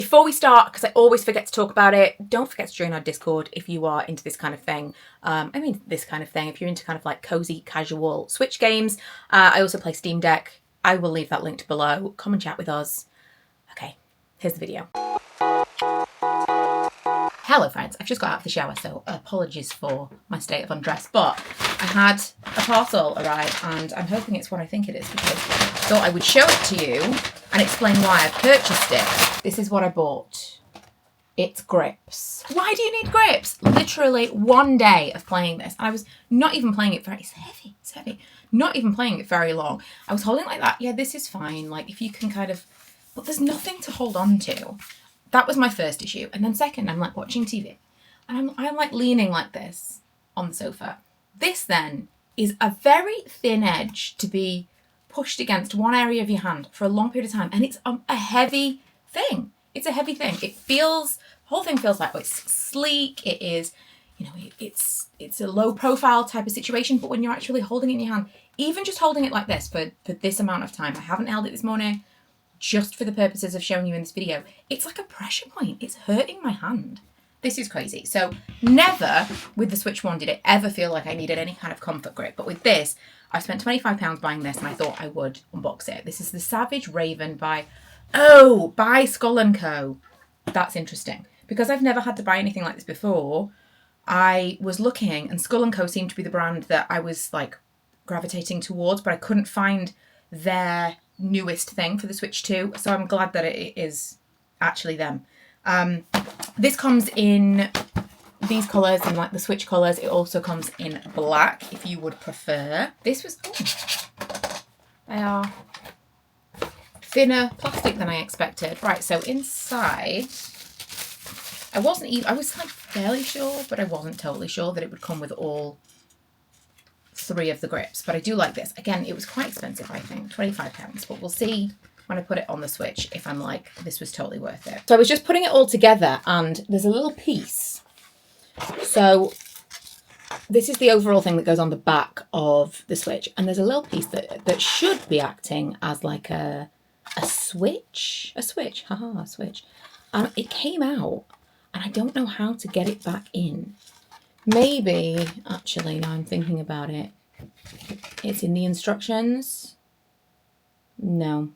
Before we start, because I always forget to talk about it, don't forget to join our Discord if you are into this kind of thing. This kind of thing, if you're into kind of like cozy, casual Switch games. I also play Steam Deck. I will leave that linked below. Come and chat with us. Okay, here's the video. Hello friends, I've just got out of the shower, so apologies for my state of undress, but I had a parcel arrive and I'm hoping it's what I think it is because I thought I would show it to you and explain why I purchased it. This is what I bought. It's grips. Why do you need grips? Literally one day of playing this, and I was not even playing it it's heavy. Not even playing it very long. I was holding it like that. Yeah, this is fine. Like if you can kind of, but there's nothing to hold on to. That was my first issue. And then second, I'm like watching TV and I'm like leaning like this on the sofa. This then is a very thin edge to be pushed against one area of your hand for a long period of time. And it's a heavy thing. It's a heavy thing. It feels, the whole thing feels like, it's sleek. It is, you know, it's a low profile type of situation. But when you're actually holding it in your hand, even just holding it like this for this amount of time, I haven't held it this morning, just for the purposes of showing you in this video, it's like a pressure point. It's hurting my hand. This is crazy. So never with the Switch 1 did it ever feel like I needed any kind of comfort grip. But with this, I spent £25 buying this and I thought I would unbox it. This is the Savage Raven by Skull & Co. That's interesting because I've never had to buy anything like this before. I was looking and Skull & Co seemed to be the brand that I was like gravitating towards, but I couldn't find their newest thing for the Switch 2, so I'm glad that it is actually them. This comes in these colours and like the Switch colours. It also comes in black if you would prefer. This was, they are thinner plastic than I expected. Right, so inside, I was like fairly sure, but I wasn't totally sure that it would come with all 3 of the grips, but I do like this. Again, it was quite expensive, I think, £25, but we'll see when I put it on the Switch if I'm like, this was totally worth it. So I was just putting it all together and there's a little piece. So this is the overall thing that goes on the back of the Switch, and there's a little piece that should be acting as like a switch. And it came out and I don't know how to get it back in. Maybe, actually, now I'm thinking about it, it's in the instructions. No.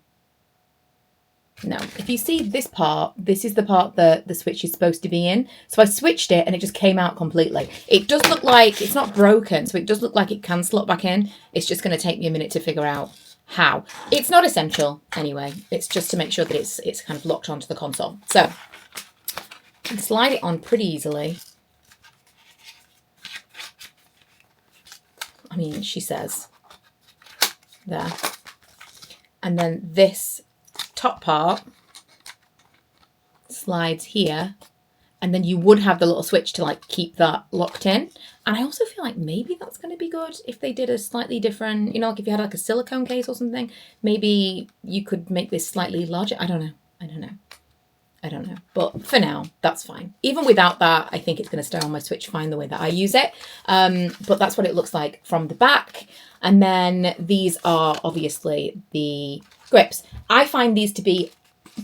If you see this part, this is the part that the Switch is supposed to be in. So I switched it and it just came out completely. It does look like, it's not broken, so it does look like it can slot back in. It's just going to take me a minute to figure out how. It's not essential anyway. It's just to make sure that it's kind of locked onto the console. So I can slide it on pretty easily. I mean, she says there. And then this top part slides here. And then you would have the little switch to like keep that locked in. And I also feel like maybe that's going to be good if they did a slightly different, you know, like if you had like a silicone case or something, maybe you could make this slightly larger. I don't know. But for now, that's fine. Even without that, I think it's going to stay on my Switch fine the way that I use it. But that's what it looks like from the back. And then these are obviously the grips. I find these to be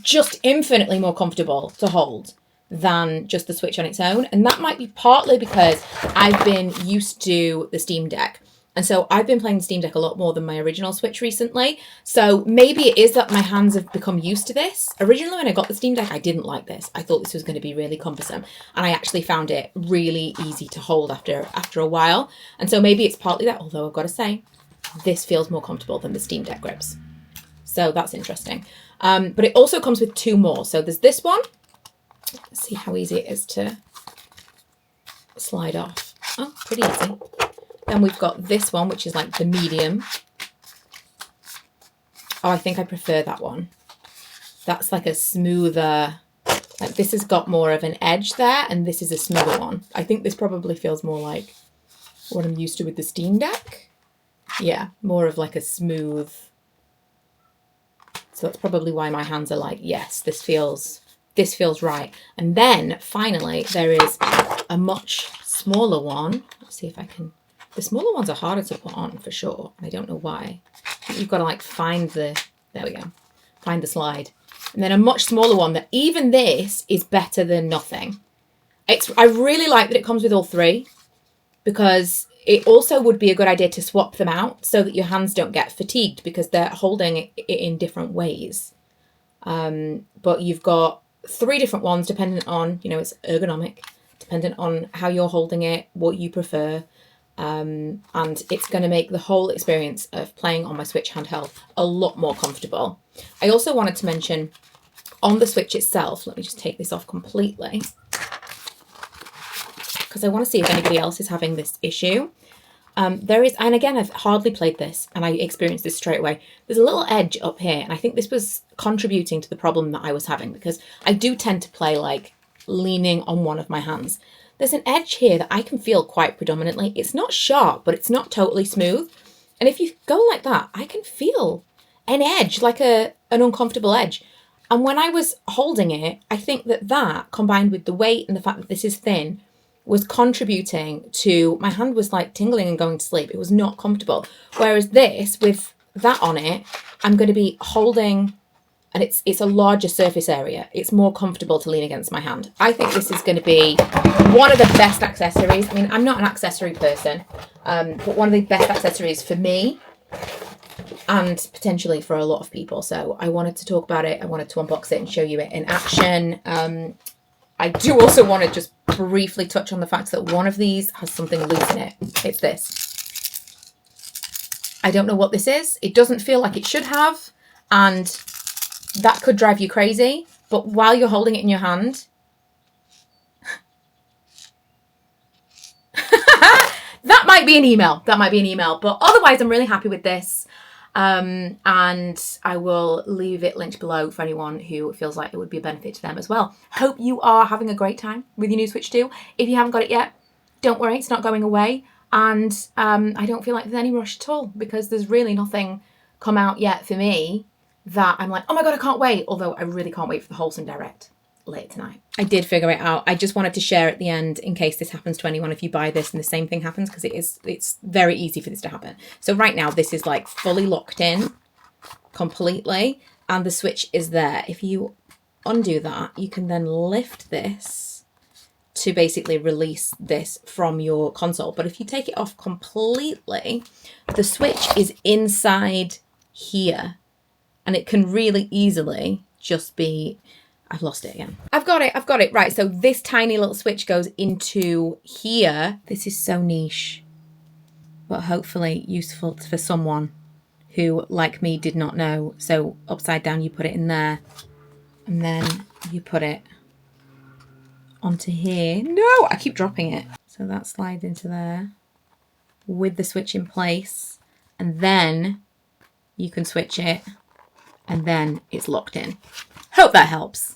just infinitely more comfortable to hold than just the Switch on its own. And that might be partly because I've been used to the Steam Deck. And so I've been playing the Steam Deck a lot more than my original Switch recently. So maybe it is that my hands have become used to this. Originally, when I got the Steam Deck, I didn't like this. I thought this was going to be really cumbersome. And I actually found it really easy to hold after a while. And so maybe it's partly that, although I've got to say, this feels more comfortable than the Steam Deck grips. So that's interesting. But it also comes with 2 more. So there's this one. Let's see how easy it is to slide off. Oh, pretty easy. Then we've got this one, which is like the medium. Oh, I think I prefer that one. That's like a smoother, like this has got more of an edge there, and this is a smoother one. I think this probably feels more like what I'm used to with the Steam Deck. Yeah, more of like a smooth. So that's probably why my hands are like, yes, this feels right. And then finally, there is a much smaller one. Let's see if I can. The smaller ones are harder to put on for sure. I don't know why. I think you've got to like find the, there we go, find the slide. and then a much smaller one that even this is better than nothing. I really like that it comes with all three, because it also would be a good idea to swap them out so that your hands don't get fatigued because they're holding it in different ways. But you've got 3 different ones dependent on, you know, it's ergonomic, dependent on how you're holding it, what you prefer. And it's going to make the whole experience of playing on my Switch handheld a lot more comfortable. I also wanted to mention on the Switch itself, let me just take this off completely, because I want to see if anybody else is having this issue. There is, and again, I've hardly played this and I experienced this straight away. There's a little edge up here, and I think this was contributing to the problem that I was having, because I do tend to play like leaning on one of my hands. There's an edge here that I can feel quite predominantly. It's not sharp, but it's not totally smooth. And if you go like that, I can feel an edge, like an uncomfortable edge. And when I was holding it, I think that combined with the weight and the fact that this is thin was contributing to, my hand was like tingling and going to sleep. It was not comfortable. Whereas this, with that on it, I'm going to be holding, and it's a larger surface area. It's more comfortable to lean against my hand. I think this is going to be one of the best accessories. I mean, I'm not an accessory person, but one of the best accessories for me and potentially for a lot of people. So I wanted to talk about it. I wanted to unbox it and show you it in action. I do also want to just briefly touch on the fact that one of these has something loose in it. It's this. I don't know what this is. It doesn't feel like it should have, and that could drive you crazy. But while you're holding it in your hand, that might be an email. That might be an email. But otherwise, I'm really happy with this. And I will leave it linked below for anyone who feels like it would be a benefit to them as well. Hope you are having a great time with your new Switch 2. If you haven't got it yet, don't worry, it's not going away. And I don't feel like there's any rush at all, because there's really nothing come out yet for me that I'm like, oh my God, I can't wait. Although I really can't wait for the Wholesome Direct later tonight. I did figure it out. I just wanted to share at the end in case this happens to anyone, if you buy this and the same thing happens, because it's very easy for this to happen. So right now this is like fully locked in completely, and the Switch is there. If you undo that, you can then lift this to basically release this from your console. But if you take it off completely, the Switch is inside here, and it can really easily just be, I've lost it again. I've got it. Right, so this tiny little switch goes into here. This is so niche, but hopefully useful for someone who, like me, did not know. So upside down, you put it in there, and then you put it onto here. No, I keep dropping it. So that slides into there with the switch in place, and then you can switch it, and then it's locked in. Hope that helps.